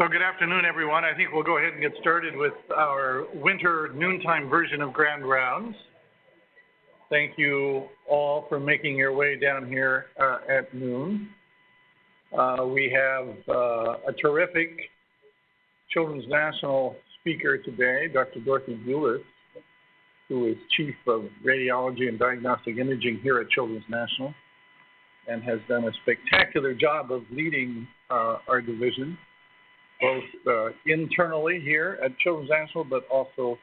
So good afternoon, everyone. I think we'll go ahead and get started with our winter noontime version of Grand Rounds. Thank you all for making your way down here at noon. We have a terrific Children's National speaker today, Dr. Dorothy Bulis, who is Chief of Radiology and Diagnostic Imaging here at Children's National and has done a spectacular job of leading our division, both internally here at Children's National, but also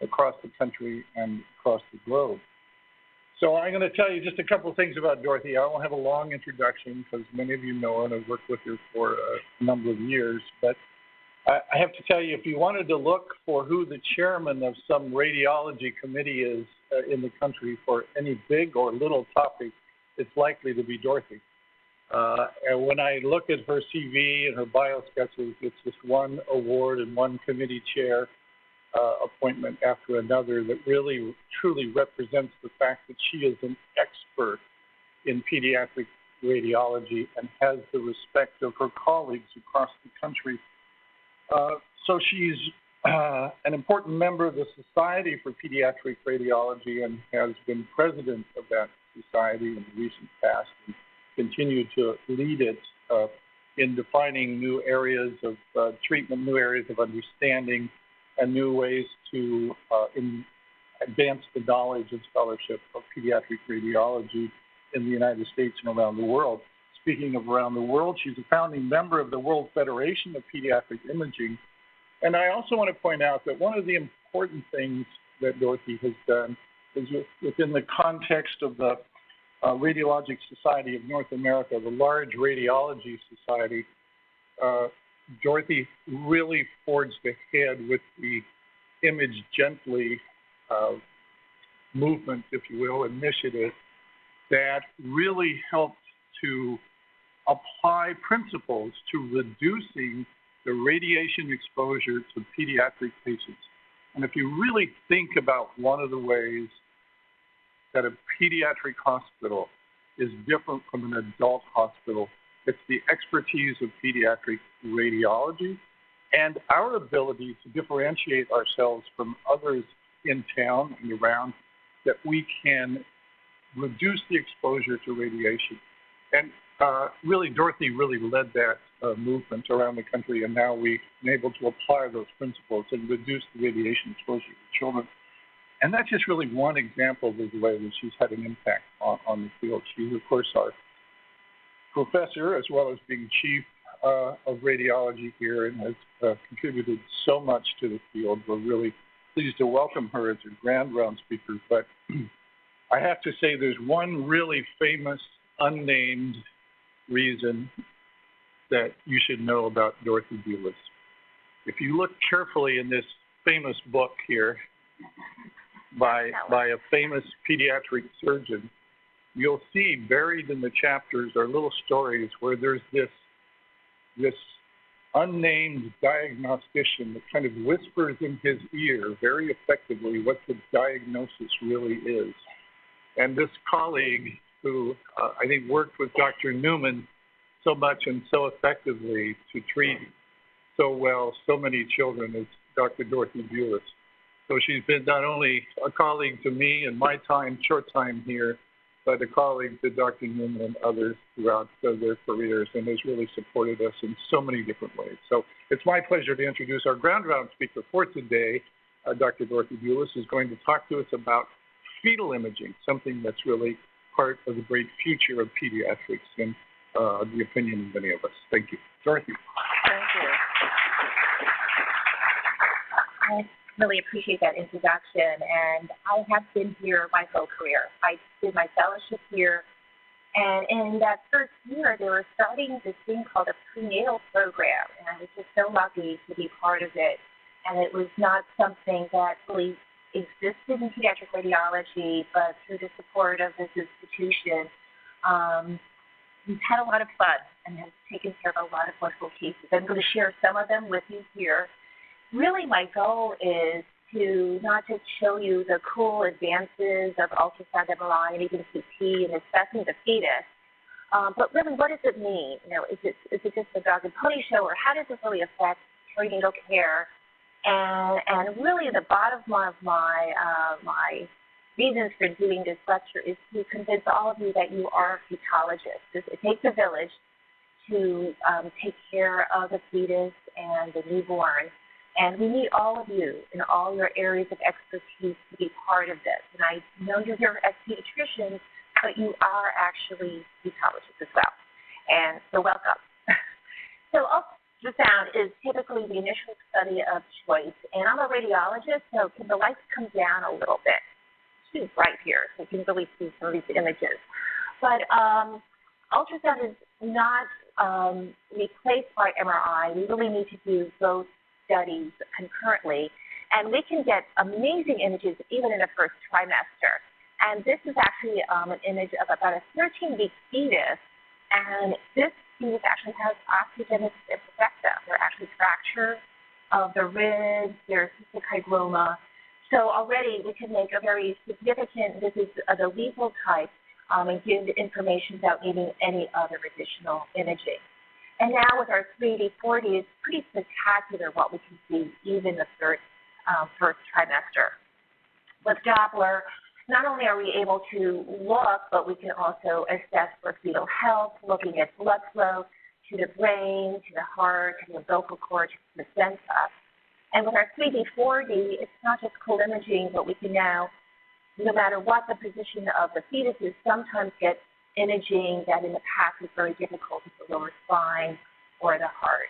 across the country and across the globe. So I'm going to tell you just a couple of things about Dorothy. I won't have a long introduction because many of you know her and I've worked with her for a number of years. But I have to tell you, if you wanted to look for who the chairman of some radiology committee is in the country for any big or little topic, it's likely to be Dorothy. And when I look at her CV and her bio sketches, it's just one award and one committee chair appointment after another that really, truly represents the fact that she is an expert in pediatric radiology and has the respect of her colleagues across the country. So she's an important member of the Society for Pediatric Radiology and has been president of that society in the recent past and continue to lead it in defining new areas of treatment, new areas of understanding, and new ways to advance the knowledge and scholarship of pediatric radiology in the United States and around the world. Speaking of around the world, she's a founding member of the World Federation of Pediatric Imaging. And I also want to point out that one of the important things that Dorothy has done is within the context of the Radiologic Society of North America, the large radiology society, Dorothy really forged ahead with the Image Gently movement, if you will, initiative that really helped to apply principles to reducing the radiation exposure to pediatric patients. And if you really think about one of the ways that a pediatric hospital is different from an adult hospital, it's the expertise of pediatric radiology and our ability to differentiate ourselves from others in town and around, that we can reduce the exposure to radiation. And really, Dorothy really led that movement around the country, and now we've been able to apply those principles and reduce the radiation exposure to children. And that's just really one example of the way that she's had an impact on the field. She's, of course, our professor, as well as being chief of radiology here, and has contributed so much to the field. We're really pleased to welcome her as a Grand Round speaker. But I have to say there's one really famous, unnamed reason that you should know about Dorothy Bulis. If you look carefully in this famous book here by a famous pediatric surgeon, you'll see buried in the chapters are little stories where there's this unnamed diagnostician that kind of whispers in his ear very effectively what the diagnosis really is. And this colleague who I think worked with Dr. Newman so much and so effectively to treat so well so many children is Dr. Dorothy Bulis. So she's been not only a colleague to me in my short time here, but a colleague to Dr. Newman and others throughout their careers, and has really supported us in so many different ways. So it's my pleasure to introduce our Grand Round speaker for today. Dr. Dorothy Bulis is going to talk to us about fetal imaging, something that's really part of the great future of pediatrics and the opinion of many of us. Thank you. Dorothy. Thank you. I really appreciate that introduction, and I have been here my whole career. I did my fellowship here, and in that first year, they were starting this thing called a prenatal program, and I was just so lucky to be part of it. And it was not something that really existed in pediatric radiology, but through the support of this institution, we've had a lot of fun and have taken care of a lot of wonderful cases. I'm going to share some of them with you here. Really, my goal is to not just show you the cool advances of ultrasound MRI and even CT and assessing the fetus, But really, what does it mean? Is it just a dog and pony show, or how does it really affect perinatal care? And really, the bottom line of my reasons for doing this lecture is to convince all of you that you are fetologists. It takes a village to take care of the fetus and the newborn. And we need all of you in all your areas of expertise to be part of this. And I know you're here as pediatricians, but you are actually fetologists as well. And so welcome. So ultrasound is typically the initial study of choice. And I'm a radiologist, so can the lights come down a little bit? She's right here, so you can really see some of these images. But ultrasound is not replaced by MRI. We really need to do both studies concurrently, and we can get amazing images even in the first trimester. And this is actually an image of about a 13-week fetus, and this fetus actually has osteogenesis imperfecta. There are actually fractures of the ribs, there's cystic hygroma. So already we can make a very significant, this is the lethal type, and give information without needing any other additional imaging. And now with our 3D, 4D, it's pretty spectacular what we can see even the first trimester. With Doppler, not only are we able to look, but we can also assess for fetal health, looking at blood flow to the brain, to the heart, to the umbilical cord, to the placenta. And with our 3D, 4D, it's not just cold imaging, but we can now, no matter what the position of the fetus is, sometimes get imaging that in the past was very difficult with the lower spine or the heart.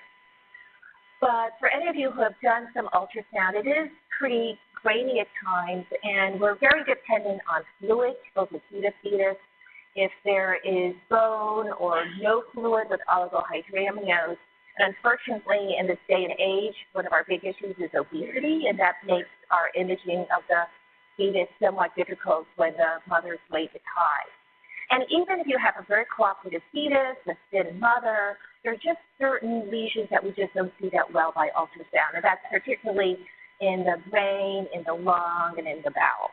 But for any of you who have done some ultrasound, it is pretty grainy at times, and we're very dependent on fluid to both see the fetus. If there is bone or no fluid with oligohydramnios, and unfortunately in this day and age, one of our big issues is obesity, and that makes our imaging of the fetus somewhat difficult when the mother's weight is high. And even if you have a very cooperative fetus, a thin mother, there are just certain lesions that we just don't see that well by ultrasound, and that's particularly in the brain, in the lung, and in the bowel.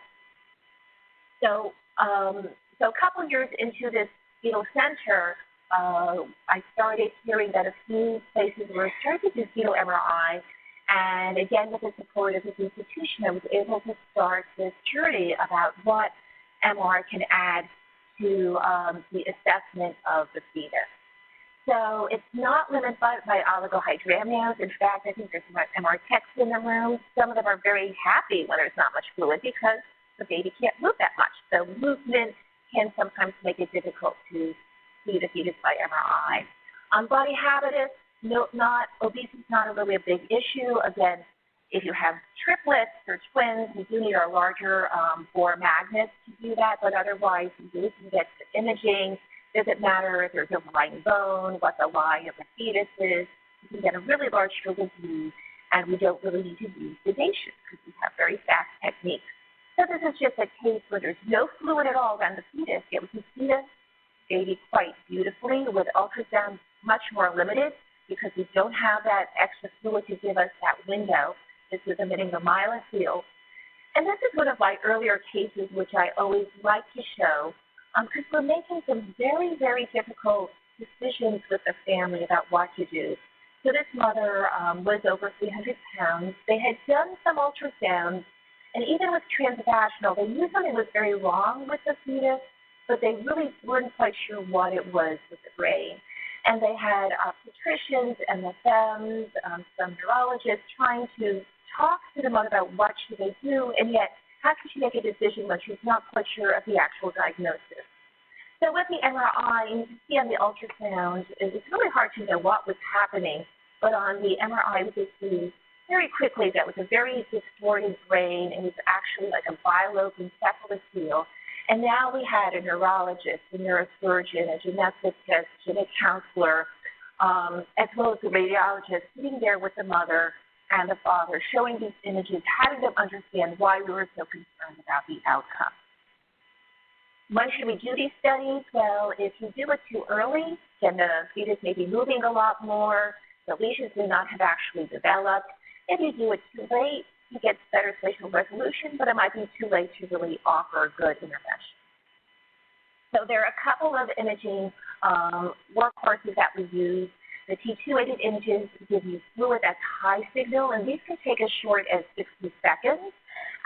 So a couple years into this fetal center, I started hearing that a few places were starting to do fetal MRI, and again, with the support of this institution, I was able to start this journey about what MR can add to the assessment of the fetus. So it's not limited by oligohydramnios. In fact, I think there's some MR techs in the room. Some of them are very happy when there's not much fluid because the baby can't move that much. So movement can sometimes make it difficult to see the fetus by MRI. On body habitus, obesity is not really a big issue. Again, if you have triplets or twins, we do need our larger bore magnets to do that, but otherwise we can get the imaging. Doesn't matter if there's overlying bone, what the lie of the fetus is. We can get a really large field of view, and we don't really need to use sedation because we have very fast techniques. So this is just a case where there's no fluid at all around the fetus, yet we can see the baby quite beautifully. With ultrasound, much more limited because we don't have that extra fluid to give us that window. This is emitting the myelin field. And this is one of my earlier cases, which I always like to show, because we're making some very, very difficult decisions with the family about what to do. So this mother was over 300 pounds. They had done some ultrasounds, and even with transvaginal, they knew something was very wrong with the fetus, but they really weren't quite sure what it was with the brain. And they had obstetricians and the FEMs, some neurologists trying to talk to the mother about what should they do, and yet how can she make a decision when she's not quite sure of the actual diagnosis. So with the MRI, you can see on the ultrasound, it's really hard to know what was happening, but on the MRI we could see very quickly that was a very distorted brain. It was actually like a bilobe encephalocele. And now we had a neurologist, a neurosurgeon, a geneticist, genetic counselor, as well as a radiologist sitting there with the mother and the father, showing these images, having them understand why we were so concerned about the outcome. When should we do these studies? Well, if you do it too early, then the fetus may be moving a lot more, the lesions may not have actually developed. If you do it too late, you get better spatial resolution, but it might be too late to really offer good intervention. So there are a couple of imaging workhorses that we use. The T2-weighted images give you fluid that's high signal, and these can take as short as 60 seconds.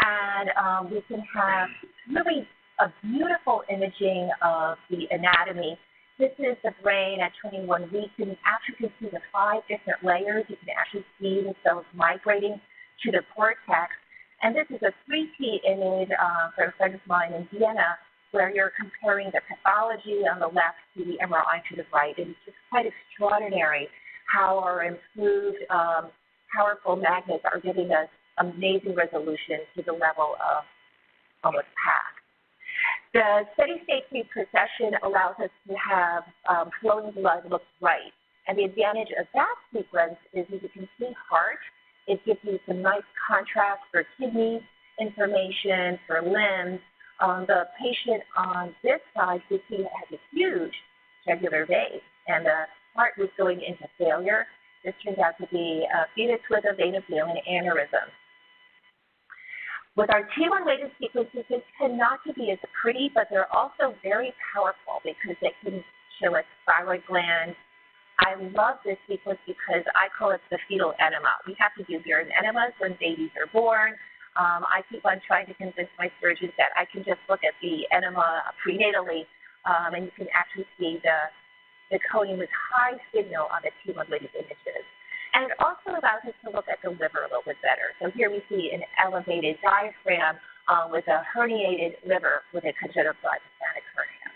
And we can have really a beautiful imaging of the anatomy. This is the brain at 21 weeks, and you actually can see the 5 different layers. You can actually see the cells migrating to the cortex. And this is a 3T image for a friend of mine in Vienna, where you're comparing the pathology on the left to the MRI to the right. And it's just quite extraordinary how our improved powerful magnets are giving us amazing resolution to the level of almost path. The steady-state precession allows us to have flowing blood look right. And the advantage of that sequence is, as you can see, heart. It gives you some nice contrast for kidney information, for limbs. The patient on this side, you see, has a huge jugular vein, and the heart was going into failure. This turns out to be a fetus with a vein of aneurysm. With our T1-weighted sequences, they tend not to be as pretty, but they're also very powerful because they can show us thyroid glands. I love this sequence because I call it the fetal enema. We have to do urine enemas when babies are born. I keep on trying to convince my surgeons that I can just look at the enema prenatally, and you can actually see the coding with high signal on the T1-weighted images. And it also allows us to look at the liver a little bit better. So here we see an elevated diaphragm with a herniated liver with a congenital dysplas hernia.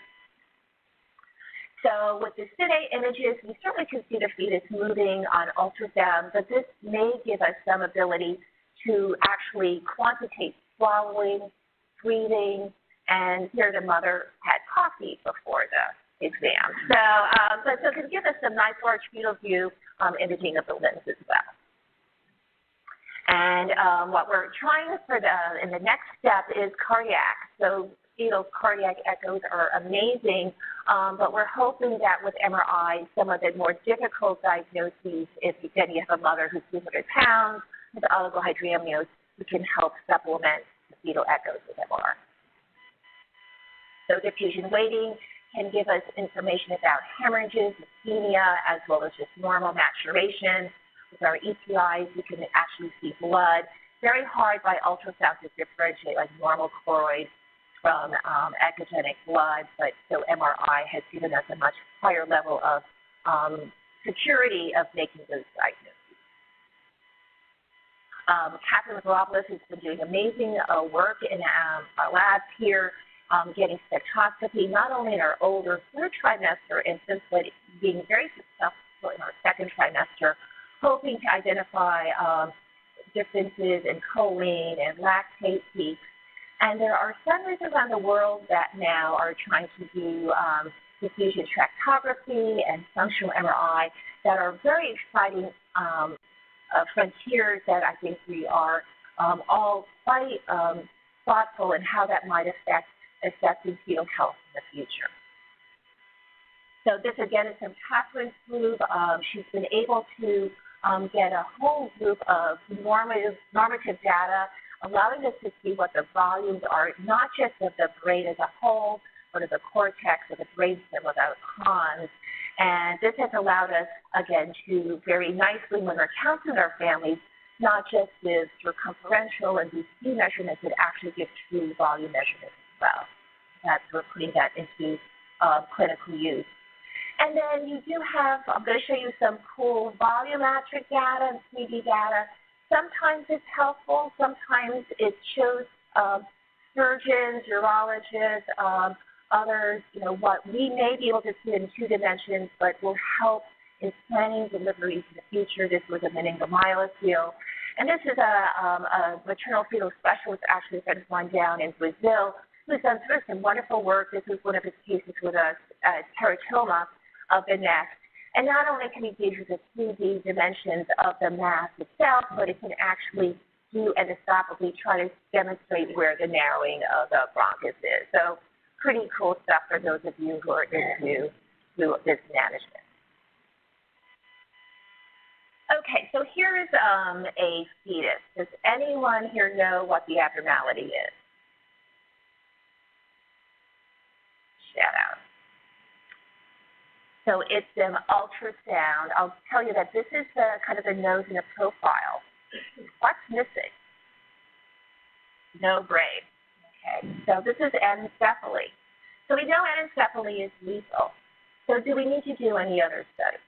So with the CINA images, we certainly can see the fetus moving on ultrasound, but this may give us some ability to actually quantitate swallowing, breathing, and here the mother had coffee before the exam. So it can give us some nice large fetal view imaging of the limbs as well. And what we're trying for in the next step is cardiac. So fetal cardiac echoes are amazing, but we're hoping that with MRI, some of the more difficult diagnoses, if you have a mother who's 200 pounds with oligohydramnios, we can help supplement the fetal echoes with MR. So diffusion weighting can give us information about hemorrhages, ischemia, as well as just normal maturation. With our EPIs, we can actually see blood. Very hard by ultrasound to differentiate like normal choroid from echogenic blood, but so MRI has given us a much higher level of security of making those diagnoses. Catherine Robles has been doing amazing work in our labs here, getting spectroscopy, not only in our older 3rd trimester infants, but being very successful in our 2nd trimester, hoping to identify differences in choline and lactate peaks. And there are centers around the world that now are trying to do diffusion tractography and functional MRI that are very exciting frontiers that I think we are all quite thoughtful in how that might affect assessing fetal health in the future. So this again is from Catherine's group. She's been able to get a whole group of normative data, allowing us to see what the volumes are, not just of the brain as a whole, but of the cortex of the brainstem without cons. And this has allowed us, again, to very nicely, when we're counseling our families, not just with circumferential and BC measurements, but actually give true volume measurements as well. That's we're putting that into clinical use. And then you do have, I'm going to show you some cool volumetric data and 3D data. Sometimes it's helpful. Sometimes it shows surgeons, urologists, others, what we may be able to see in 2 dimensions, but will help in planning deliveries in the future. This was a meningomyelocele. And this is a maternal fetal specialist, actually, a friend of mine down in Brazil, who's done some wonderful work. This was one of his cases with a teratoma of the neck. And not only can he give you the 3D dimensions of the mass itself, but it can actually do endoscopically try to demonstrate where the narrowing of the bronchus is. So pretty cool stuff for those of you who are into this management. Okay, so here is a fetus. Does anyone here know what the abnormality is? that out. So it's an ultrasound. I'll tell you that this is the kind of the nose in a profile. What's missing? No brain. Okay, so this is anencephaly. So we know anencephaly is lethal. So do we need to do any other study?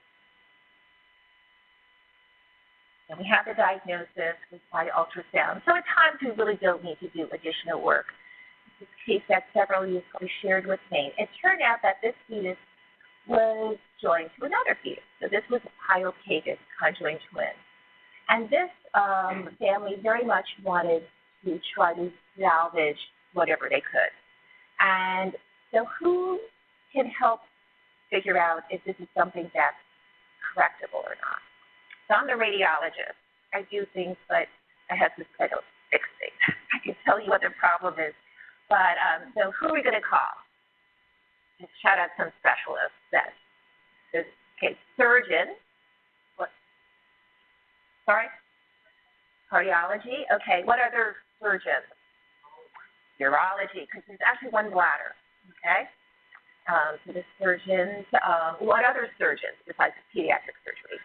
And we have the diagnosis by ultrasound. So at times we really don't need to do additional work. This case that several of you probably shared with me. It turned out that this fetus was joined to another fetus. So this was a pilocated conjoined twin. And this family very much wanted to try to salvage whatever they could. And so who can help figure out if this is something that's correctable or not? So I'm the radiologist. I do things, but I have to I don't fix things. I can tell you what the problem is. But so who are we going to call? Just shout out some specialists. Okay, surgeon. What? Sorry? Cardiology. Okay, what other surgeons? Urology, because there's actually one bladder. Okay? So the surgeons, what other surgeons besides pediatric surgery?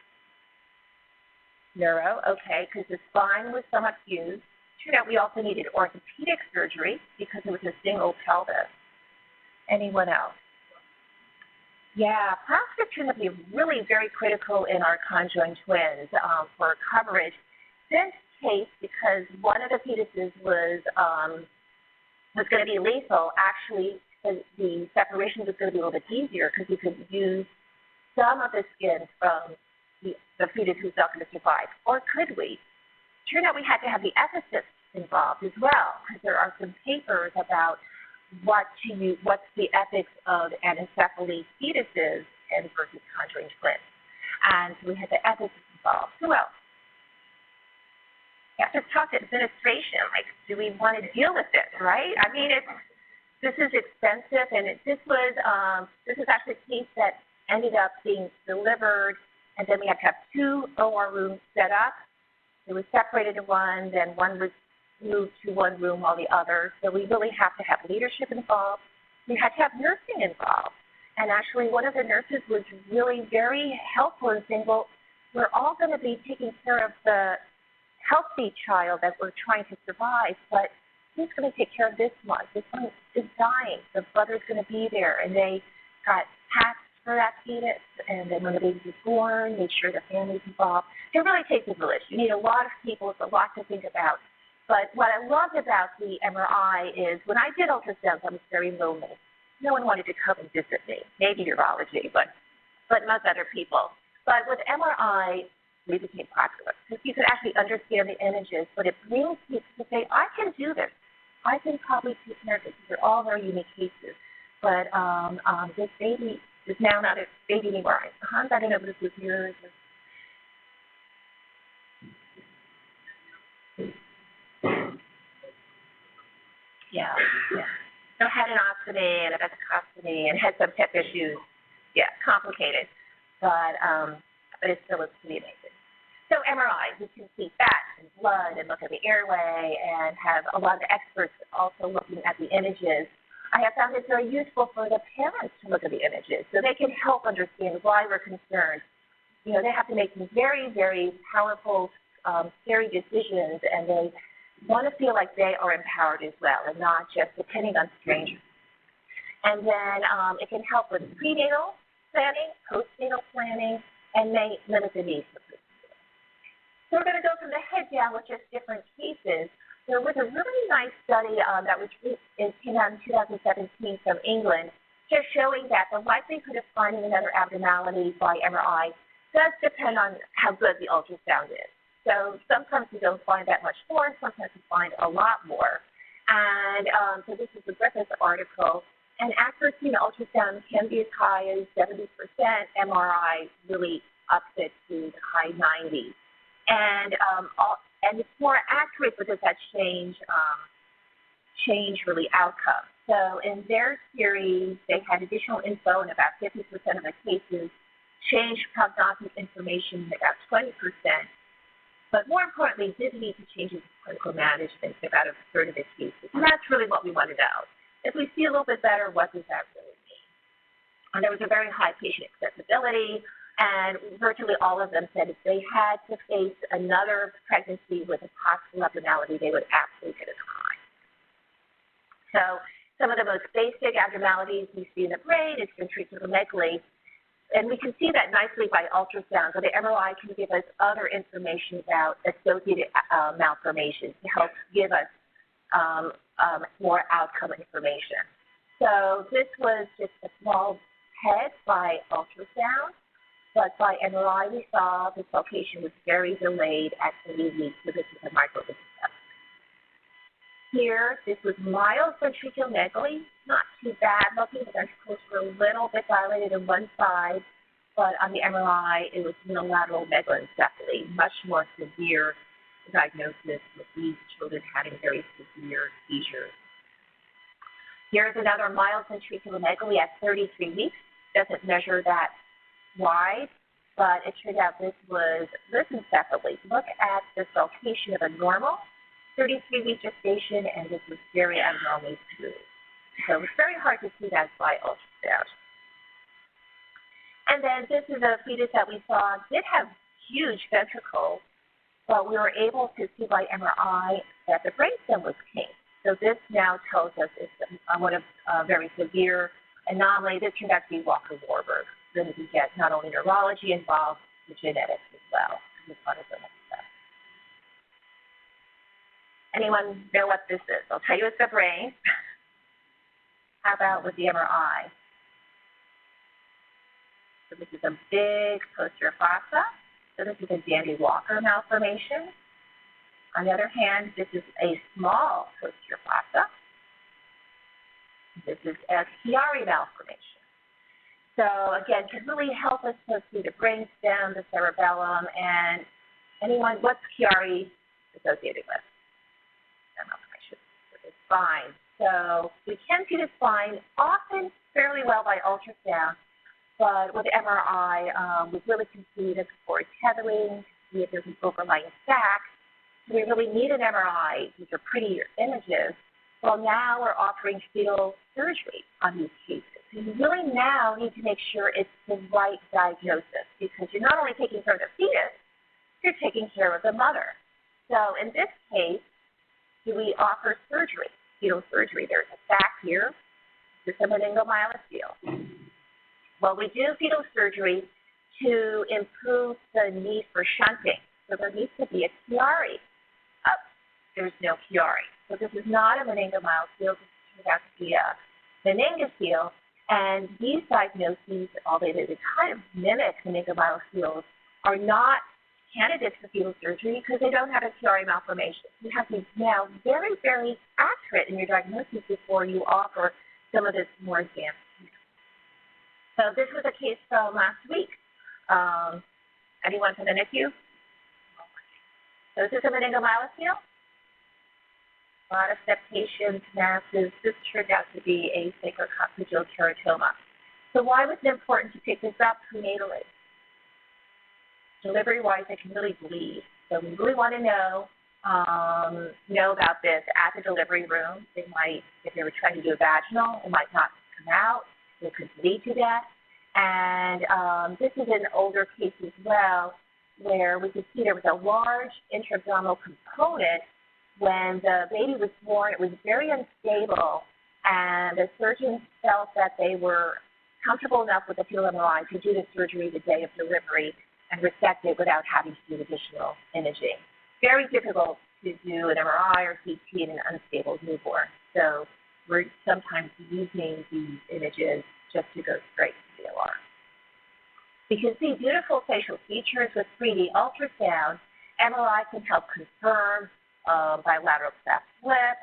Neuro, okay, because the spine was somewhat fused. Turned out we also needed orthopedic surgery because it was a single pelvis. Anyone else? Yeah, prostatectomy is really very critical in our conjoined twins for coverage. This case, because one of the fetuses was going to be lethal, actually the separation was going to be a little bit easier because we could use some of the skin from the fetus who's not going to survive. Or could we? Turned out we had to have the ethicists involved as well, because there are some papers about what's the ethics of anencephaly fetuses and versus conjoined twins. And so we had the ethicists involved. Who else? You have to talk to administration. Like, do we want to deal with this, right? I mean, this is expensive, and this is actually a case that ended up being delivered, and then we had to have 2 OR rooms set up. It was separated in one, then one was moved to one room while the other. So we really have to have leadership involved. We had to have nursing involved. And actually, one of the nurses was really very helpful in saying, well, we're all going to be taking care of the healthy child that we're trying to survive, but who's going to take care of this one? This one is dying. The brother's going to be there. And they got hats for that fetus, and then when the baby was born, made sure the family's involved. It really takes a village. You need a lot of people. It's a lot to think about. But what I loved about the MRI is when I did ultrasounds, I was very lonely. No one wanted to come and visit me. Maybe urology, but most other people. But with MRI, we became popular because you could actually understand the images, but it brings people to say, I can do this. I can probably take care of this. They're all very unique cases. But this baby is now not a baby anymore. Hans, I don't know if this was yours. Yeah. So had an ostomy and a vesicectomy and had some hip issues. Yeah, complicated. But it still looks pretty amazing. So MRI, we can see fat and blood and look at the airway and have a lot of experts also looking at the images. I have found it very useful for the parents to look at the images so they can help understand why we're concerned. You know, they have to make some very, very powerful, scary decisions, and they want to feel like they are empowered as well and not just depending on strangers. And then it can help with prenatal planning, postnatal planning, and may limit the need for postnatal. So we're going to go from the head down with just different cases. There was a really nice study that came out in 2017 from England, just showing that the likelihood of finding another abnormality by MRI does depend on how good the ultrasound is. So sometimes we don't find that much more, sometimes we find a lot more. And so this is the Griffith article. And accuracy in ultrasound can be as high as 70%. MRI really ups it to the high 90s. And it's more accurate, but does that change really outcome? So in their series, they had additional info in about 50% of the cases, changed prognostic information in about 20%, but more importantly, did lead to changes in clinical management in about a third of the cases. And that's really what we want to know. If we see a little bit better, what does that really mean? And there was a very high patient accessibility, and virtually all of them said if they had to face another pregnancy with a possible abnormality, they would absolutely get a time. So some of the most basic abnormalities we see in the brain is ventriculomegaly, and we can see that nicely by ultrasound. So the MRI can give us other information about associated malformations to help give us more outcome information. So this was just a small head by ultrasound, but by MRI we saw the sulcation was very delayed at 30 weeks, so this is a microdiscectomy. Here, this was mild ventriculomegaly, not too bad looking. The ventricles were a little bit dilated on one side, but on the MRI, it was unilateral megalencephaly, much more severe diagnosis with these children having very severe seizures. Here's another mild ventriculomegaly at 33 weeks. Doesn't measure that wide, but it turned out this was lissencephaly. Look at the sulcation of a normal 33-week gestation, and this was very abnormally smooth. So it's very hard to see that by ultrasound. And then this is a fetus that we saw did have huge ventricles, but we were able to see by MRI that the brainstem was kinked. So this now tells us it's one of very severe anomaly. This turned out to be Walker-Warburg. Then we get not only neurology involved, but genetics as well. Anyone know what this is? I'll tell you it's the brain. How about with the MRI? So this is a big posterior fossa. So this is a Dandy-Walker malformation. On the other hand, this is a small posterior fossa. This is a Chiari malformation. So again, can really help us to see the brainstem, the cerebellum, and anyone, what's Chiari associated with? The spine. So we can see the spine often fairly well by ultrasound, but with MRI, we really can see the cord tethering, see if there's an overlying sac. So we really need an MRI. These are pretty images. Well, now we're offering fetal surgery on these cases. So you really now need to make sure it's the right diagnosis, because you're not only taking care of the fetus, you're taking care of the mother. So in this case, do we offer surgery, fetal surgery? There's a sac here. This is a meningomyelocele. Well, we do fetal surgery to improve the need for shunting. So there needs to be a Chiari. There's no Chiari. So this is not a meningomyelocele. This turns out to be a meningocele. And these diagnoses, although they kind of mimic meningomyeleceles, are not candidates for fetal surgery because they don't have a Chiari malformation. You have to be now very, very accurate in your diagnosis before you offer some of this more advanced treatment. So this was a case from last week. Anyone from the NICU? So this is a meningomyelocele. A lot of septations, masses. This turned out to be a sacrococcygeal teratoma. So why was it important to pick this up prenatally? Delivery-wise, it can really bleed. So we really want to know about this at the delivery room. They might, if they were trying to do a vaginal, it might not come out. It could bleed to death. And this is an older case as well, where we could see there was a large intra-abdominal component. When the baby was born, it was very unstable, and the surgeons felt that they were comfortable enough with the fetal MRI to do the surgery the day of delivery and resect it without having to do additional imaging. Very difficult to do an MRI or CT in an unstable newborn. So we're sometimes using these images just to go straight to the OR. We can see beautiful facial features with 3D ultrasound. MRI can help confirm bilateral cleft lip.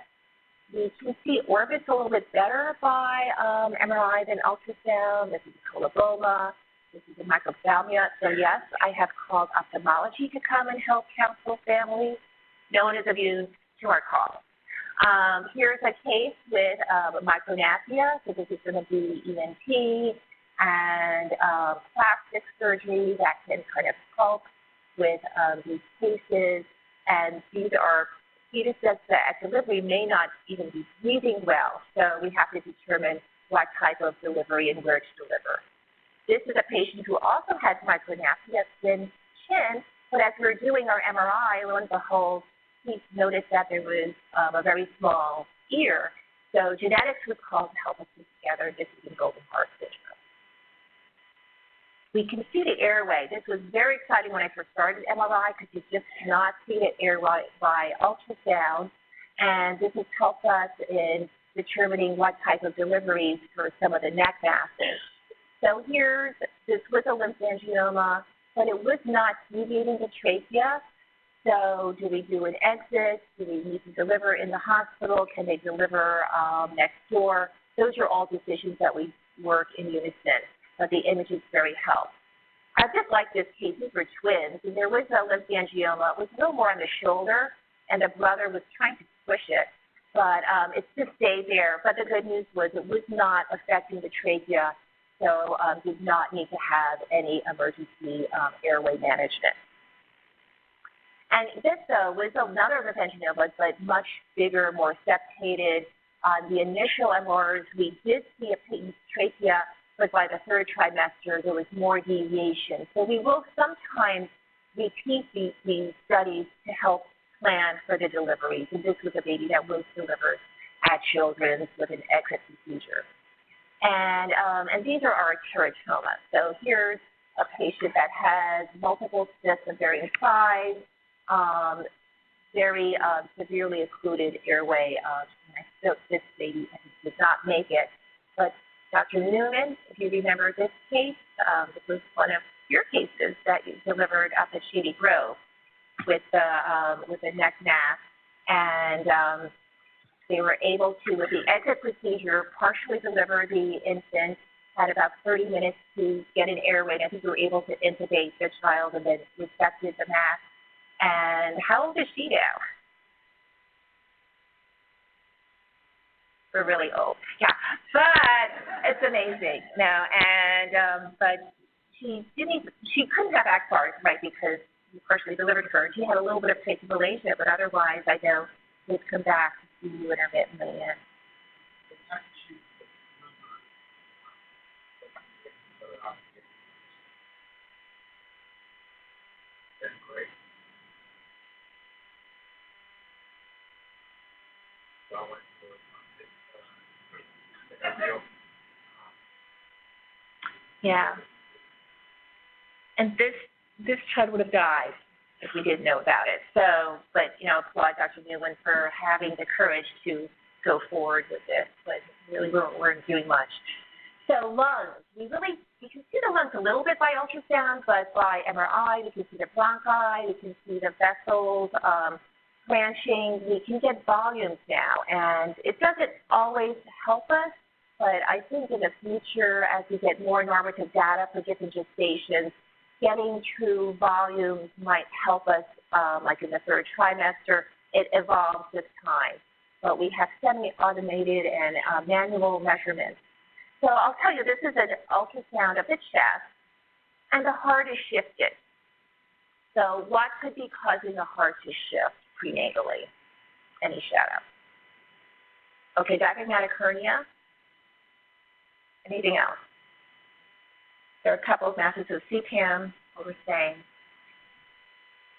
We can see orbits a little bit better by MRI than ultrasound. This is a coloboma. This is a microphthalmia. So yes, I have called ophthalmology to come and help counsel families. No one is immune to our call. Here's a case with micronappia. So this is going to be ENT and plastic surgery that can kind of help with these cases. And these are fetuses that at delivery may not even be breathing well. So we have to determine what type of delivery and where to deliver. This is a patient who also had micronapsia, thin chin, but as we were doing our MRI, lo and behold, he noticed that there was a very small ear. So genetics was called to help us put together this is golden heart syndrome. We can see the airway. This was very exciting when I first started MRI because you just cannot see the airway by ultrasound. And this has helped us in determining what type of deliveries for some of the neck masses. So this was a lymphangioma, but it was not deviating the trachea. So do we do an exit? Do we need to deliver in the hospital? Can they deliver next door? Those are all decisions that we work in unison, but the images very help. I just like this case. These were twins, and there was a lymphangioma. It was a little more on the shoulder, and the brother was trying to push it, but it just stayed there. But the good news was it was not affecting the trachea, so did not need to have any emergency airway management. And this, though, was another lymphangioma, but much bigger, more septated. On the initial MRs, we did see a patent trachea, but by the third trimester, there was more deviation. So we will sometimes repeat these studies to help plan for the deliveries. And this was a baby that was delivered at Children's with an exit procedure. And these are our teratomas. So here's a patient that has multiple cysts of varying size, very severely occluded airway. This baby did not make it. But Dr. Newman, if you remember this case, this was one of your cases that you delivered up at Shady Grove with a neck mass, and they were able to, with the exit procedure, partially deliver the infant. Had about 30 minutes to get an airway. I think we were able to intubate the child and then resected the mass. And how old is she now? We're really old, yeah. But it's amazing. No, and but she couldn't have ACPARs, right, because we partially delivered her. She had a little bit of tracheal malacia, but otherwise, I know she'd come back to see you intermittently. And yeah. And this child would have died if we didn't know about it. So, but, applaud Dr. Newland for having the courage to go forward with this, but really we weren't doing much. So lungs, we can see the lungs a little bit by ultrasound, but by MRI, we can see the bronchi, we can see the vessels branching, we can get volumes now, and it doesn't always help us, but I think in the future, as we get more normative data for different gestations, getting true volumes might help us, like in the third trimester. It evolves with time. But we have semi-automated and manual measurements. So I'll tell you, this is an ultrasound of the chest, and the heart is shifted. So what could be causing the heart to shift prenatally? Any shadow? Okay, diaphragmatic hernia. Anything else? There are a couple of masses of CPAM, what we're saying.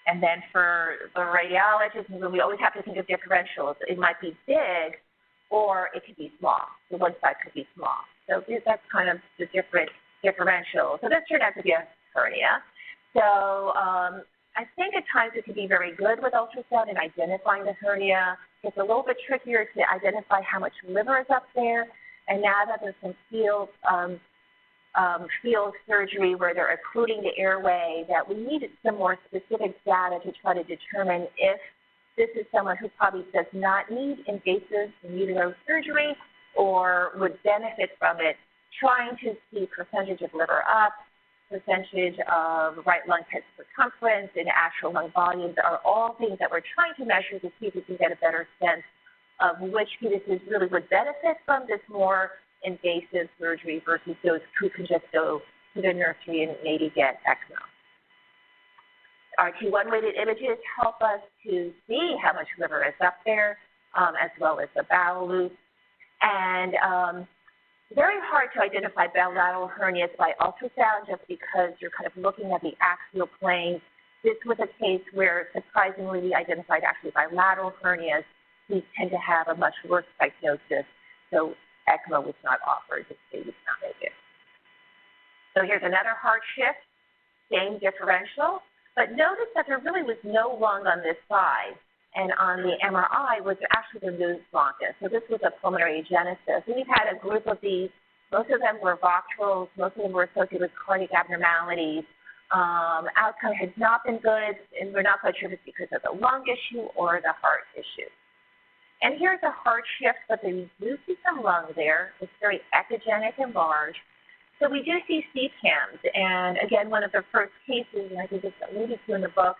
And then for the radiologist, we always have to think of differentials. It might be big, or it could be small. The one side could be small. So that's kind of the different differentials. So this turned out to be a hernia. So I think at times it can be very good with ultrasound in identifying the hernia. It's a little bit trickier to identify how much liver is up there. And now that there's some field surgery where they're occluding the airway, that we needed some more specific data to try to determine if this is someone who probably does not need invasive in utero surgery or would benefit from it, trying to see percentage of liver up, percentage of right lung pit circumference, and actual lung volumes are all things that we're trying to measure to see if we can get a better sense of which fetuses really would benefit from this more invasive surgery versus those who can just go to the nursery and maybe get ECMO. RT1-weighted images help us to see how much liver is up there, as well as the bowel loop. And very hard to identify bilateral hernias by ultrasound just because you're kind of looking at the axial plane. This was a case where surprisingly we identified actually bilateral hernias. We tend to have a much worse prognosis, so ECMO was not offered. The state was not make it. So here's another heart shift, same differential, but notice that there really was no lung on this side. And on the MRI was actually the moon bronchus. So this was a pulmonary agenesis. And we've had a group of these. Most of them were voctrals. Most of them were associated with cardiac abnormalities. Outcome has not been good, and we're not quite sure if it's because of the lung issue or the heart issue. And here's a heart shift, but we do see some lung there. It's very echogenic and large. So we do see CPAMs. And again, one of the first cases, and I think it's alluded to in the book,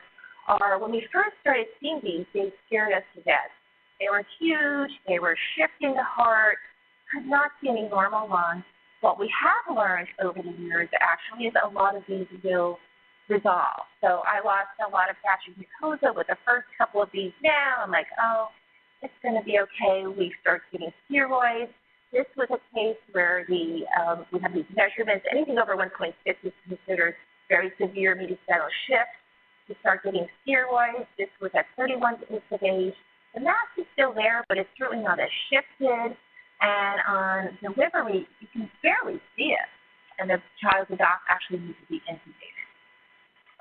are when we first started seeing these, they scared us to death. They were huge, they were shifting the heart, could not see any normal lungs. What we have learned over the years actually is a lot of these will resolve. So I lost a lot of gastric mucosa with the first couple of these now. I'm like, oh, it's going to be okay. We start getting steroids. This was a case where we have these measurements. Anything over 1.6 is considered very severe mediastinal shift. We start getting steroids. This was at 31 weeks of age. The mass is still there, but it's certainly not as shifted. And on delivery, you can barely see it. And the child, the doc, actually needs to be intubated.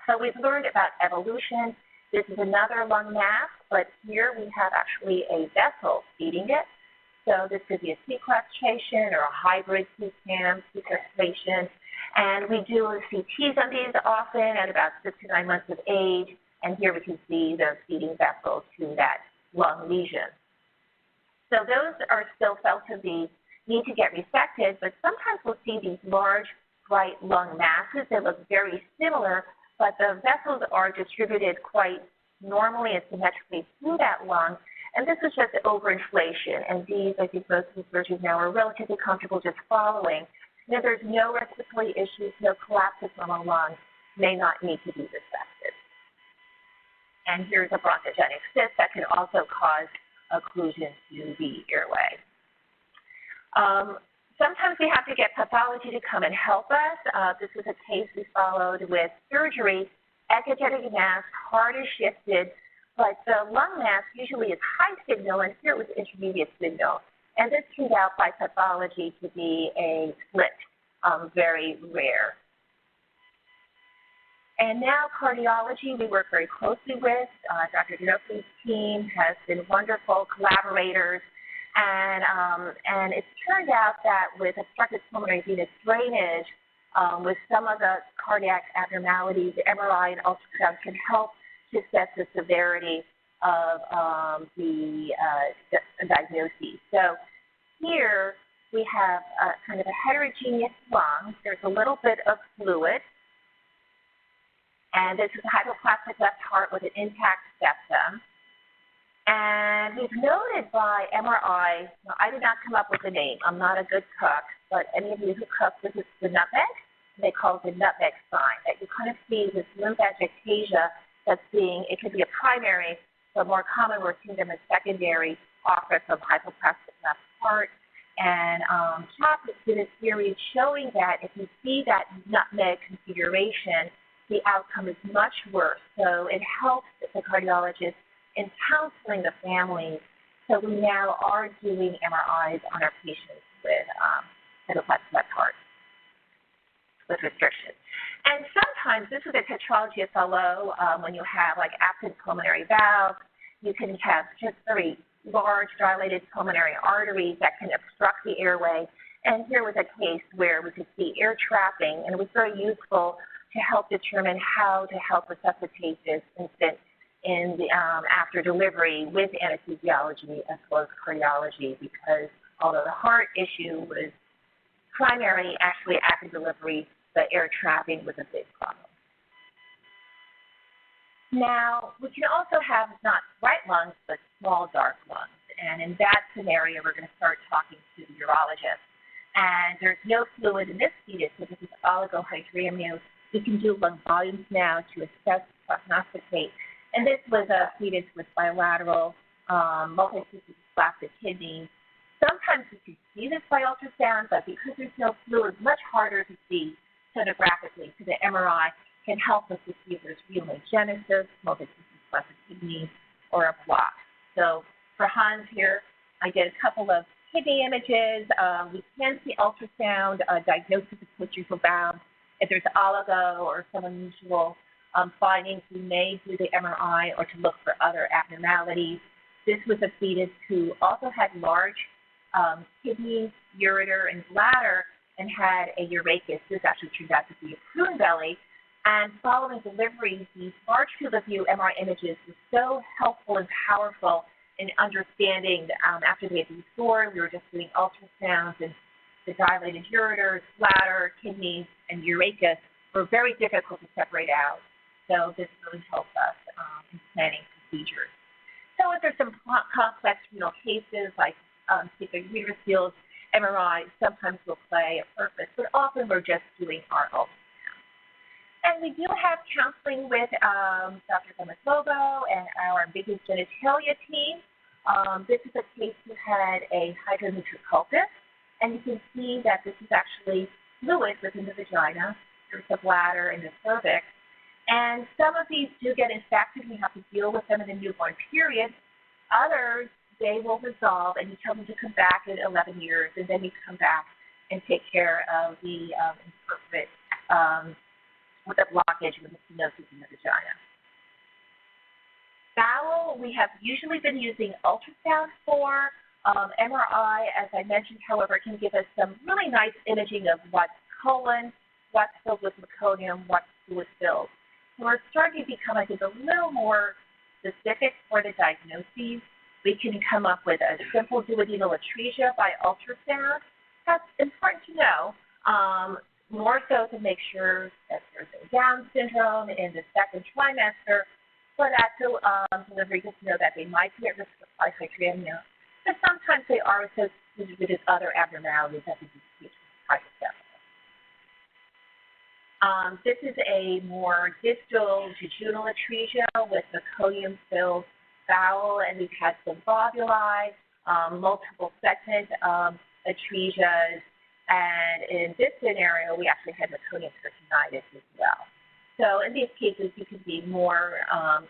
So we've learned about evolution. This is another lung mass, but here we have actually a vessel feeding it. So this could be a sequestration or a hybrid CPAM sequestration. And we do CTs on these often at about 6 to 9 months of age. And here we can see the feeding vessel to that lung lesion. So those are still felt to need to get resected, but sometimes we'll see these large, bright lung masses that look very similar, but the vessels are distributed quite normally and symmetrically through that lung. And this is just overinflation. And these, I think most researchers now are relatively comfortable just following. You know, there's no respiratory issues, no collapse of normal lungs, may not need to be resected. And here's a bronchogenic cyst that can also cause occlusion to the airway. Sometimes we have to get pathology to come and help us. This is a case we followed with surgery. Echogenic mass, heart is shifted, but the lung mass usually is high signal, and here it was intermediate signal. And this turned out by pathology to be a split, very rare. And now cardiology, we work very closely with. Dr. Ginopoulos' team has been wonderful collaborators. And it's turned out that with obstructive pulmonary venous drainage, with some of the cardiac abnormalities, MRI and ultrasound can help to assess the severity of the diagnosis. So here we have kind of a heterogeneous lung. There's a little bit of fluid. And this is a hypoplastic left heart with an intact septum. And we've noted by MRI, now I did not come up with a name. I'm not a good cook, but any of you who cook, this is the nutmeg. They call it the nutmeg sign, that you kind of see this lymphangiectasia that's being, it could be a primary, but more common we're seeing them as secondary office of hypoplastic left heart. And CHOP did a series showing that if you see that nutmeg configuration, the outcome is much worse. So it helps the cardiologist in counseling the families. So we now are doing MRIs on our patients with hypoplastic left heart with restriction. And sometimes, this is a Tetrology of Fallot, when you have like absent pulmonary valve, you can have just very large dilated pulmonary arteries that can obstruct the airway. And here was a case where we could see air trapping, and it was very useful to help determine how to help resuscitate this infant in the, after delivery with anesthesiology as well as cardiology, because although the heart issue was primary, actually after delivery, the air trapping was a big problem. Now, we can also have not bright lungs, but small dark lungs. And in that scenario, we're going to start talking to the urologist. And there's no fluid in this fetus, so this is oligohydramnios. We can do lung volumes now to assess, prognosticate. And this was a fetus with bilateral multi-system dysplastic kidneys. Sometimes you can see this by ultrasound, but because there's no fluid, it's much harder to see sonographically. So the MRI can help us to see if there's rheomogenesis, multi-system kidney, or a block. So for Hans here, I did a couple of kidney images. We can see ultrasound diagnosis of posterior bound. If there's oligo or some unusual findings, we may do the MRI or to look for other abnormalities. This was a fetus who also had large kidneys, ureter, and bladder, and had a urachus. This actually turned out to be a prune belly. And following delivery, these large field of view MRI images were so helpful and powerful in understanding after they had been restored. We were just doing ultrasounds, and the dilated ureters, bladder, kidneys, and urachus were very difficult to separate out. So this really helped us in planning procedures. So if there's some complex renal cases like particular uterus fields, MRI sometimes will play a purpose, but often we're just doing our ultrasound. And we do have counseling with Dr. Lobo and our ambiguous genitalia team. This is a case who had a hydrometrocultus, and you can see that this is actually fluid within the vagina. There's the bladder and the cervix. And some of these do get infected. We have to deal with them in the newborn period. Others, they will resolve, and you tell them to come back in 11 years, and then you come back and take care of the imperfect with the blockage and the stenosis in the vagina. Bowel, we have usually been using ultrasound for. MRI, as I mentioned, however, can give us some really nice imaging of what's colon, what's filled with meconium, what's fluid filled. So we're starting to become, I think, a little more specific for the diagnoses. We can come up with a simple duodenal atresia by ultrasound. That's important to know, more so to make sure that there's no Down syndrome in the second trimester, but at delivery, just know that they might be at risk of hypohydramnia. But sometimes they are associated with other abnormalities that we see with hydrocephalus. This is a more distal jejunal atresia with meconium-filled bowel, and we've had some bobuli, multiple segment atresias, and in this scenario, we actually had meconium peritonitis as well. So in these cases, you can be more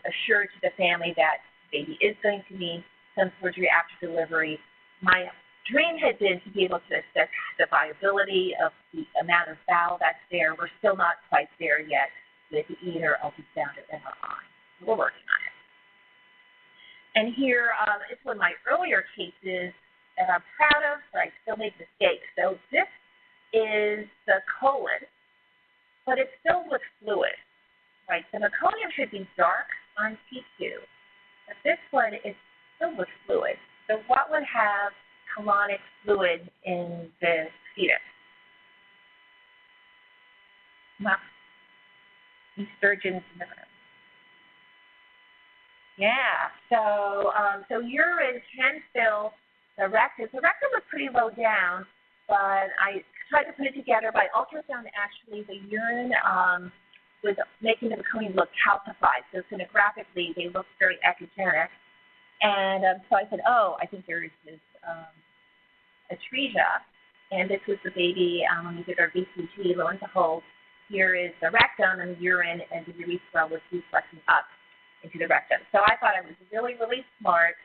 assured to the family that baby is going to need some surgery after delivery. My dream had been to be able to assess the viability of the amount of bowel that's there. We're still not quite there yet with either ultrasound or MRI. We're working on it. And here is one of my earlier cases that I'm proud of, but I still make mistakes. So this is the colon, but it's filled with fluid, right? The meconium should be dark on T2, but this one is filled with fluid. So what would have colonic fluid in the fetus? Well, estrogens in the room. Yeah, so urine can fill the rectum. The rectum was pretty low down, but I tried to put it together by ultrasound. Actually, the urine was making the meconium look calcified. So sonographically, they looked very echogenic. And so I said, oh, I think there is this atresia. And this was the baby when we did our BCG. Lo and behold, here is the rectum and the urine, and the urethra was reflexing up into the rectum. So I thought I was really, really smart.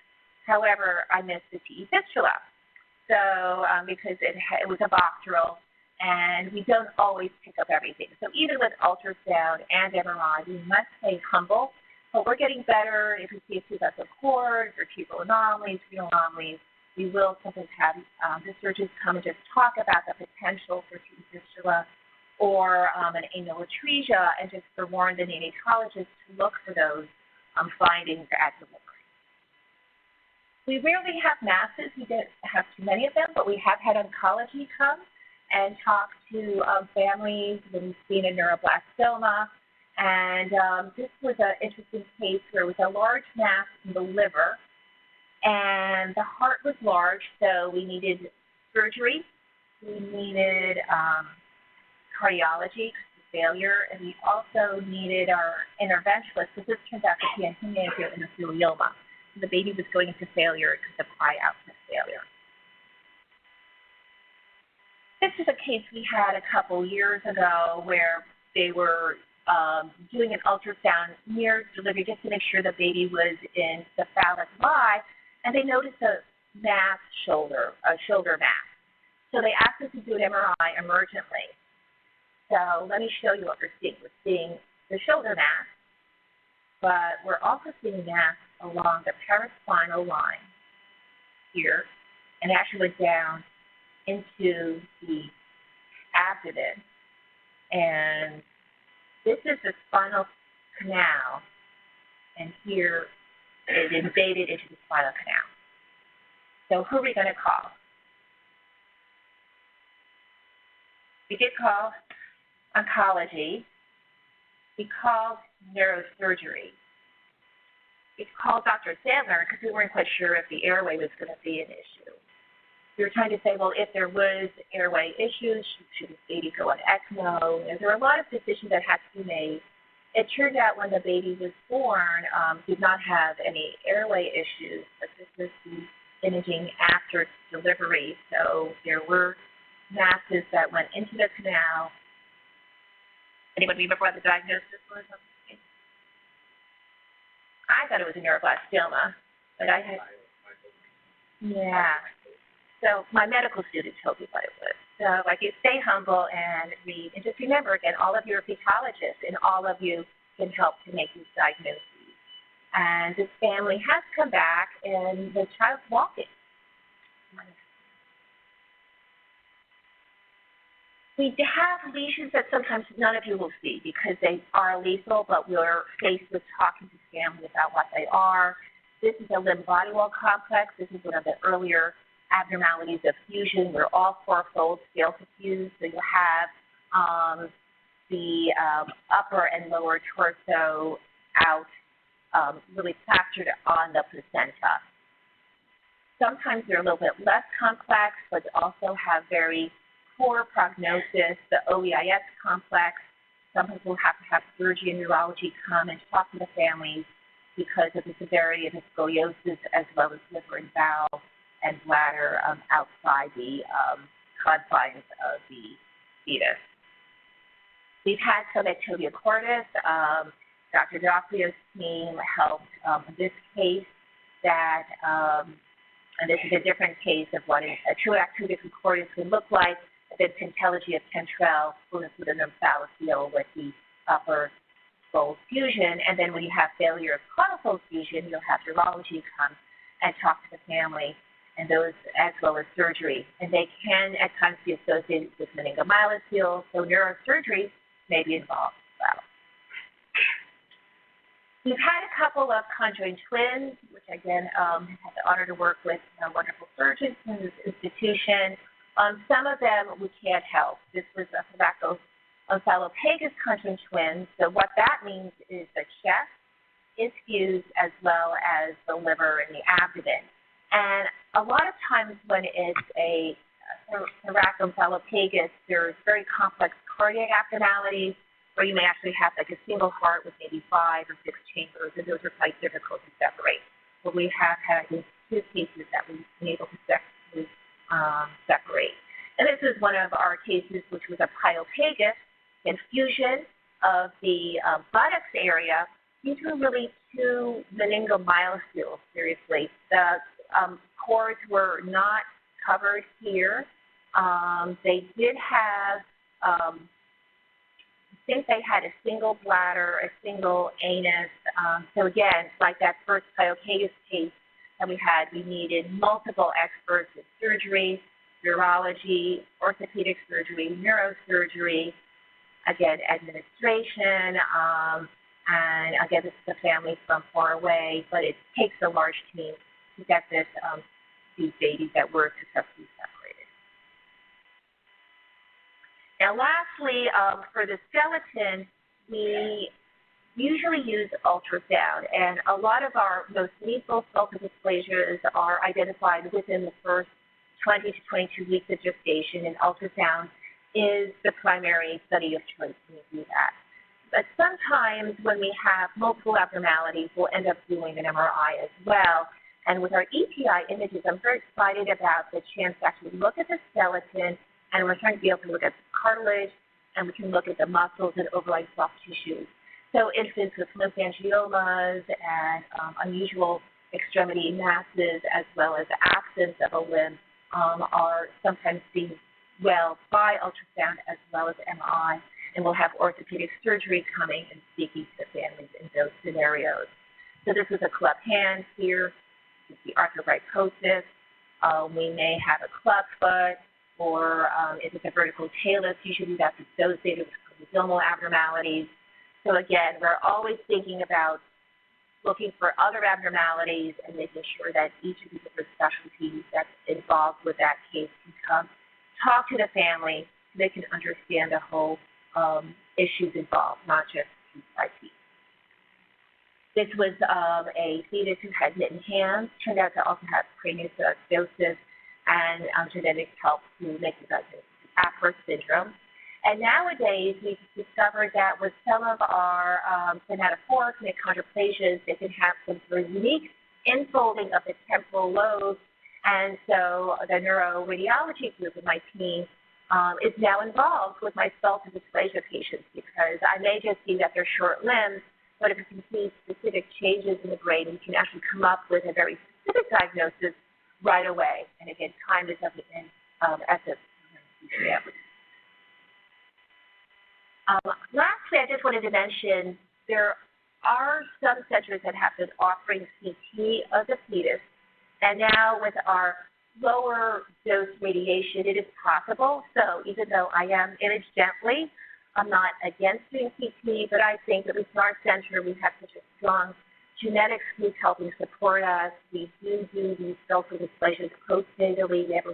However, I missed the TE fistula. So because it was a bacterial, and we don't always pick up everything. So even with ultrasound and MRI, we must stay humble. But we're getting better. If we see a two-vessel cord or tubular anomalies, renal anomalies, we will sometimes have the surgeons come and just talk about the potential for TE fistula or an anal atresia, and just forewarn the neonatologist to look for those findings at delivery. We rarely have masses. We don't have too many of them, but we have had oncology come and talk to families when we've seen a neuroblastoma. And this was an interesting case where it was a large mass in the liver, and the heart was large, so we needed surgery. We needed cardiology, failure, and we also needed our interventionist, because this turns out to be a hemangioendothelioma. The baby was going into failure because of high output failure. This is a case we had a couple years ago where they were doing an ultrasound near delivery just to make sure the baby was in the phallic lie, and they noticed a shoulder mass. So they asked us to do an MRI emergently. So let me show you what we're seeing. We're seeing the shoulder mass, but we're also seeing mass along the paraspinal line here, and actually went down into the abdomen. And this is the spinal canal, and here it invaded into the spinal canal. So who are we going to call? We did call oncology. We called neurosurgery. We called Dr. Sandler because we weren't quite sure if the airway was going to be an issue. We were trying to say, well, if there was airway issues, should the baby go on ECMO? And there were a lot of decisions that had to be made. It turned out when the baby was born, did not have any airway issues, but this was the imaging after delivery. So there were masses that went into the canal. Anyone remember what the diagnosis was? I thought it was a neuroblastoma, but I had, yeah. So my medical student told me what it was. So I do stay humble and read. And just remember, again, all of you are fetologists, and all of you can help to make these diagnoses. And this family has come back, and the child's walking. We have lesions that sometimes none of you will see because they are lethal, but we're faced with talking to family about what they are. This is a limb-body wall complex. This is one of the earlier abnormalities of fusion. We're all four-fold scale to fuse, so you have the upper and lower torso out, really plastered on the placenta. Sometimes they're a little bit less complex, but also have very poor prognosis, the OEIS complex. Some people have to have surgery and neurology come and talk to the families because of the severity of the scoliosis as well as liver and bowel and bladder outside the confines of the fetus. We've had some ectopia cordis. Dr. Docklio's team helped in this case that, and this is a different case of what a true ectopia cordis would look like. The Tetrology of Fallot will include an omphalocele with the upper fold fusion, and then when you have failure of caudal fold fusion, you'll have urology come and talk to the family, and those as well as surgery. And they can at times be associated with meningomyelocele, so neurosurgery may be involved as well. We've had a couple of conjoined twins, which again had the honor to work with wonderful surgeons in this institution. Some of them we can't help. This was a thoracocephalopagus conjoined twins. So what that means is the chest is fused as well as the liver and the abdomen. And a lot of times when it's a thoracocephalopagus, there's very complex cardiac abnormalities where you may actually have like a single heart with maybe 5 or 6 chambers, and those are quite difficult to separate. But we have had two cases that we've been able to separate. And this is one of our cases, which was a pyopagus infusion of the buttocks area. These were really two meningomyelocele, seriously. The cords were not covered here. They did have, I think they had a single bladder, a single anus. So again, like that first pyopagus case that we had, we needed multiple experts in surgery, urology, orthopedic surgery, neurosurgery, again, administration, and again, this is a family from far away, but it takes a large team to get these babies that were successfully separated. Now, lastly, for the skeleton, we usually use ultrasound, and a lot of our most lethal skeletal dysplasias are identified within the first 20 to 22 weeks of gestation, and ultrasound is the primary study of choice when we do that. But sometimes when we have multiple abnormalities, we'll end up doing an MRI as well. And with our EPI images, I'm very excited about the chance to actually look at the skeleton And we're starting to be able to look at cartilage, and we can look at the muscles and overlying soft tissues. So infants with lymphangiomas and unusual extremity masses, as well as absence of a limb, are sometimes seen well by ultrasound as well as MRI, and we'll have orthopedic surgery coming and speaking to the families in those scenarios. So this is a club hand here. This is the arthrogryposis. We may have a club foot, or if it's a vertical talus, usually that's associated with chromosomal abnormalities. So again, we're always thinking about looking for other abnormalities and making sure that each of the different specialties that's involved with that case can come talk to the family so they can understand the whole issues involved, not just piece by piece. This was a fetus who had mittened hands, turned out to also have craniosynostosis, and genetics helped to make the diagnosis of Apert syndrome. And nowadays, we've discovered that with some of our thanatophoric and achondroplasias, they can have some sort of unique infolding of the temporal lobes. And so the neuroradiology group of my team is now involved with my skeletal dysplasia patients, because I may just see that they're short limbs, but if you can see specific changes in the brain, you can actually come up with a very specific diagnosis right away. And again, time is of the essence. Lastly, I just wanted to mention there are some centers that have been offering CT of the fetus, and now with our lower dose radiation, it is possible. So even though I am imaged gently, I'm not against doing CT, but I think that with our center, we have such a strong genetics group helping support us. We do these skeletal dysplasias postnatally. We have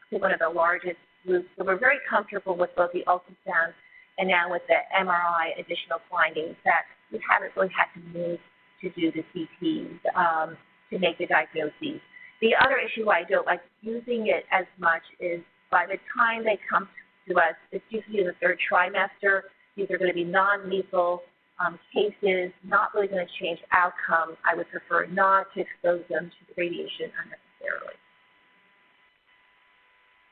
one of the largest groups, so we're very comfortable with both the ultrasound and now with the MRI additional findings that we haven't really had to move to do the CTs to make the diagnoses. The other issue why I don't like using it as much is by the time they come to us, it's usually in the third trimester. These are going to be non-lethal cases, not really going to change outcome. I would prefer not to expose them to the radiation unnecessarily.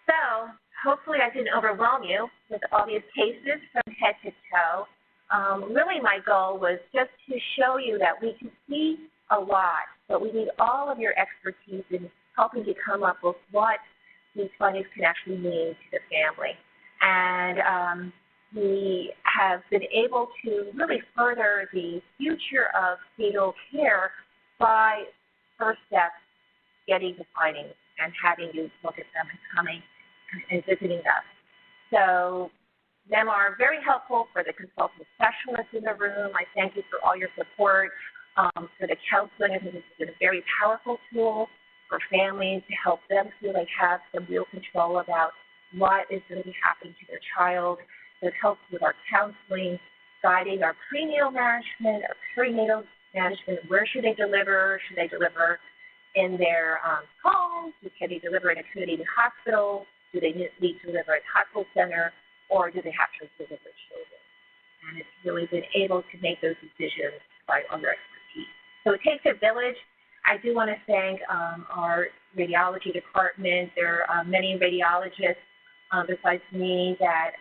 So hopefully I didn't overwhelm you with all these cases from head to toe. Really my goal was just to show you that we can see a lot, but we need all of your expertise in helping to come up with what these findings can actually mean to the family. And we have been able to really further the future of fetal care by first step, getting the findings and having you look at them and coming and visiting us. So them are very helpful for the consultant specialists in the room. I thank you for all your support. For the counseling, I think this has been a very powerful tool for families to help them feel they have some real control about what is going to be happening to their child. It helps with our counseling, guiding our prenatal management, our perinatal management. Where should they deliver? Should they deliver in their homes? Can they deliver in a community hospital? Do they need to deliver at hospital center? Or do they have to deliver children? And it's really been able to make those decisions by other expertise. So it takes a village. I do want to thank our radiology department. There are many radiologists besides me that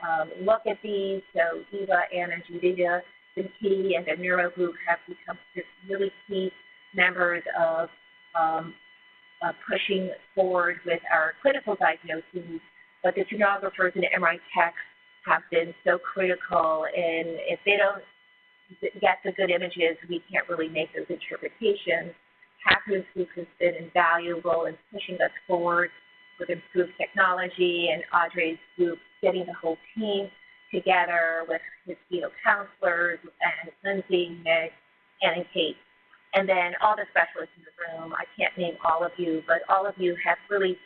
look at these. So Eva, Anna, and Judita, the key, and the neuro group have become just really key members of pushing forward with our clinical diagnoses. But the sonographers and MRI techs have been so critical, and if they don't get the good images, we can't really make those interpretations. Catherine's group has been invaluable in pushing us forward with improved technology, and Audrey's group getting the whole team together with his fetal counselors and Lindsay, Meg, and Kate. And then all the specialists in the room. I can't name all of you, but all of you have really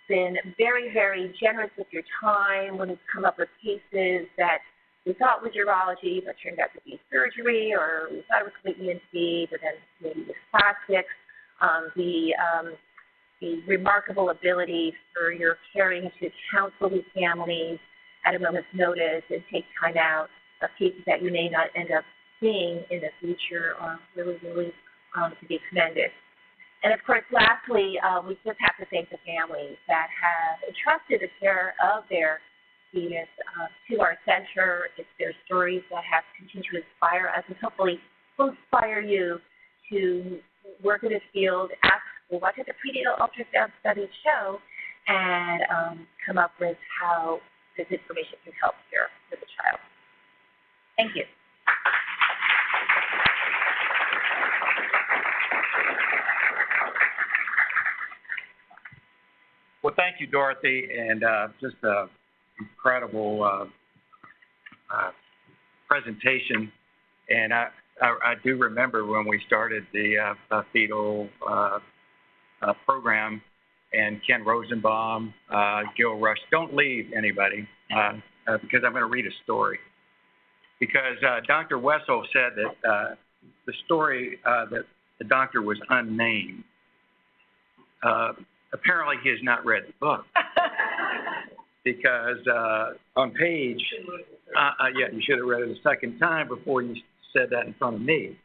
been very, very generous with your time when we've come up with cases that we thought was urology, but turned out to be surgery, or we thought it was completely ENT, but then maybe it was plastics. The remarkable ability for your caring to counsel these families at a moment's notice and take time out of cases that you may not end up seeing in the future are really, really to be commended. And of course, lastly, we just have to thank the families that have entrusted the care of their students to our center. It's their stories that have continued to inspire us and hopefully will inspire you to work in this field, ask, well, what did the prenatal ultrasound studies show, and come up with how this information can help care for the child. Thank you. Well, thank you, Dorothy, and just an incredible presentation. And I do remember when we started the fetal program, and Ken Rosenbaum, Gil Rush. Don't leave, anybody, because I'm going to read a story. Because Dr. Wessel said that the story that the doctor was unnamed. Apparently, he has not read the book. Because on page, yeah, you should have read it a second time before you said that in front of me.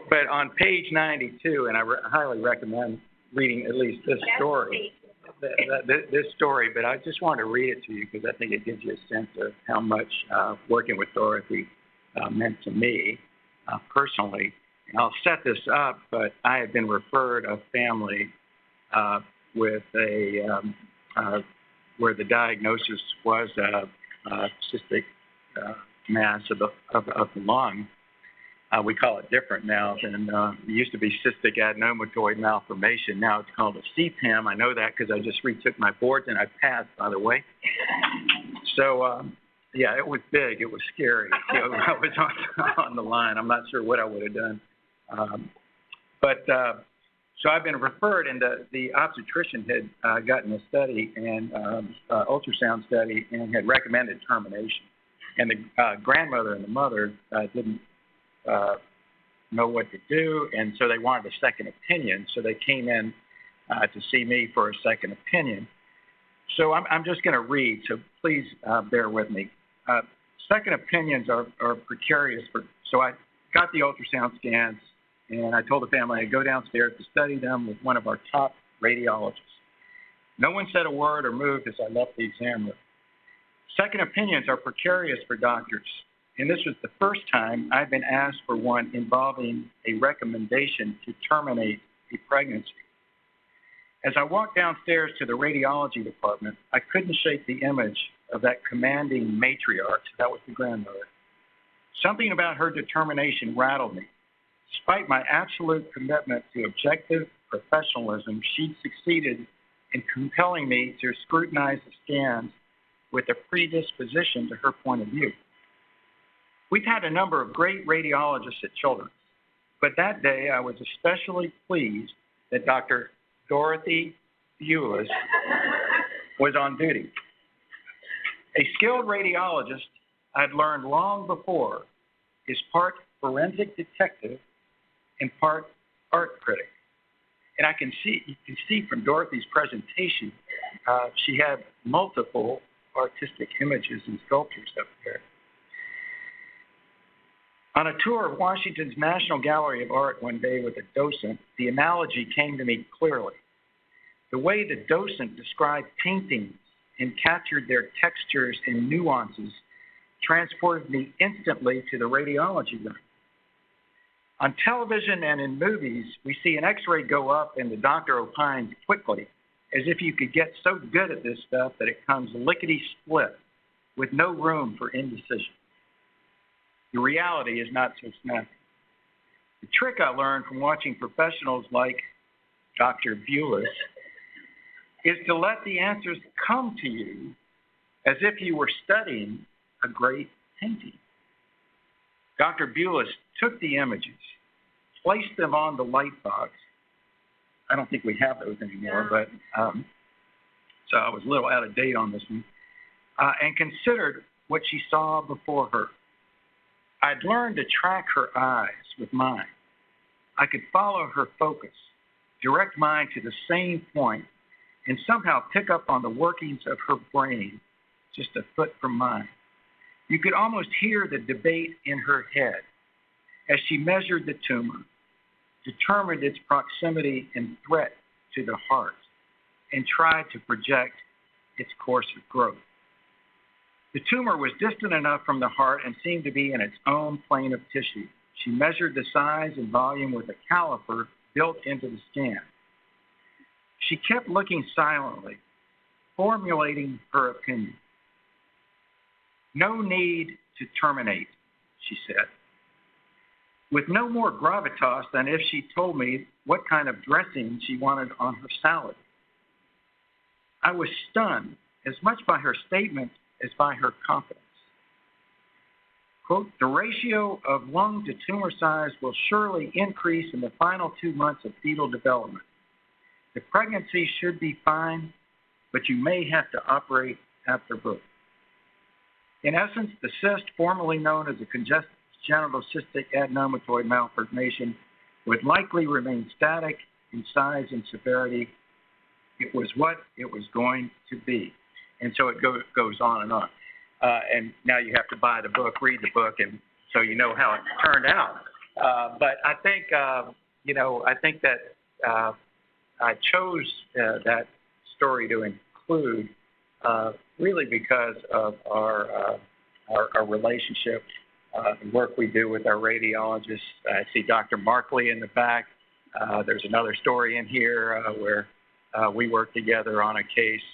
But on page 92, and I highly recommend reading at least this story, this story, but I just want to read it to you because I think it gives you a sense of how much working with Dorothy meant to me personally. And I'll set this up, but I had been referred a family with a where the diagnosis was a cystic mass of the lung. We call it different now than it used to be cystic adenomatoid malformation. Now it's called a CPAM. I know that because I just retook my boards and I passed, by the way. So, yeah, it was big. It was scary. You know, I was on the line. I'm not sure what I would have done. So I've been referred, and the obstetrician had gotten a study and ultrasound study and had recommended termination. And the grandmother and the mother didn't know what to do, and so they wanted a second opinion. So they came in to see me for a second opinion. So I'm just going to read, so please bear with me. Second opinions are precarious. So I got the ultrasound scans, and I told the family I'd go downstairs to study them with one of our top radiologists. No one said a word or moved as I left the exam room. Second opinions are precarious for doctors, and this was the first time I've been asked for one involving a recommendation to terminate a pregnancy. As I walked downstairs to the radiology department, I couldn't shake the image of that commanding matriarch. That was the grandmother. Something about her determination rattled me. Despite my absolute commitment to objective professionalism, she succeeded in compelling me to scrutinize the scans with a predisposition to her point of view. We've had a number of great radiologists at Children's, but that day I was especially pleased that Dr. Dorothy Bulis was on duty. A skilled radiologist, I'd learned long before, is part forensic detective and part art critic. And you can see from Dorothy's presentation, she had multiple artistic images and sculptures up there. On a tour of Washington's National Gallery of Art one day with a docent, the analogy came to me clearly. The way the docent described paintings and captured their textures and nuances transported me instantly to the radiology room. On television and in movies, we see an x-ray go up and the doctor opines quickly, as if you could get so good at this stuff that it comes lickety-split with no room for indecision. The reality is not so snappy. The trick I learned from watching professionals like Dr. Bulis is to let the answers come to you as if you were studying a great painting. Dr. Bulis took the images, placed them on the light box. I don't think we have those anymore, but so I was a little out of date on this one, and considered what she saw before her. I'd learned to track her eyes with mine. I could follow her focus, direct mine to the same point, and somehow pick up on the workings of her brain just a foot from mine. You could almost hear the debate in her head as she measured the tumor, determined its proximity and threat to the heart, and tried to project its course of growth. The tumor was distant enough from the heart and seemed to be in its own plane of tissue. She measured the size and volume with a caliper built into the scan. She kept looking silently, formulating her opinion. "No need to terminate," she said, with no more gravitas than if she told me what kind of dressing she wanted on her salad. I was stunned as much by her statement as by her confidence. Quote, "The ratio of lung to tumor size will surely increase in the final 2 months of fetal development. The pregnancy should be fine, but you may have to operate after birth." In essence, the cyst, formerly known as a congenital cystic adenomatoid malformation, would likely remain static in size and severity. It was what it was going to be. And so it goes on and on. And now you have to buy the book, read the book, and so you know how it turned out. But I think, I think that I chose that story to include really because of our relationship, the work we do with our radiologists. I see Dr. Markley in the back. There's another story in here where we work together on a case.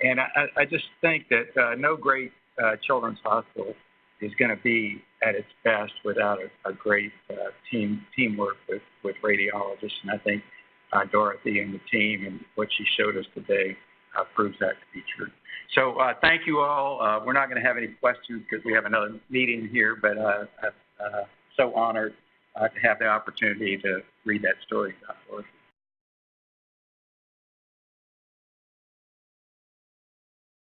And I just think that no great children's hospital is going to be at its best without a great teamwork with radiologists. And I think Dorothy and the team and what she showed us today proves that to be true. So thank you all. We're not going to have any questions because we have another meeting here, but I'm so honored to have the opportunity to read that story, Dr. Dorothy.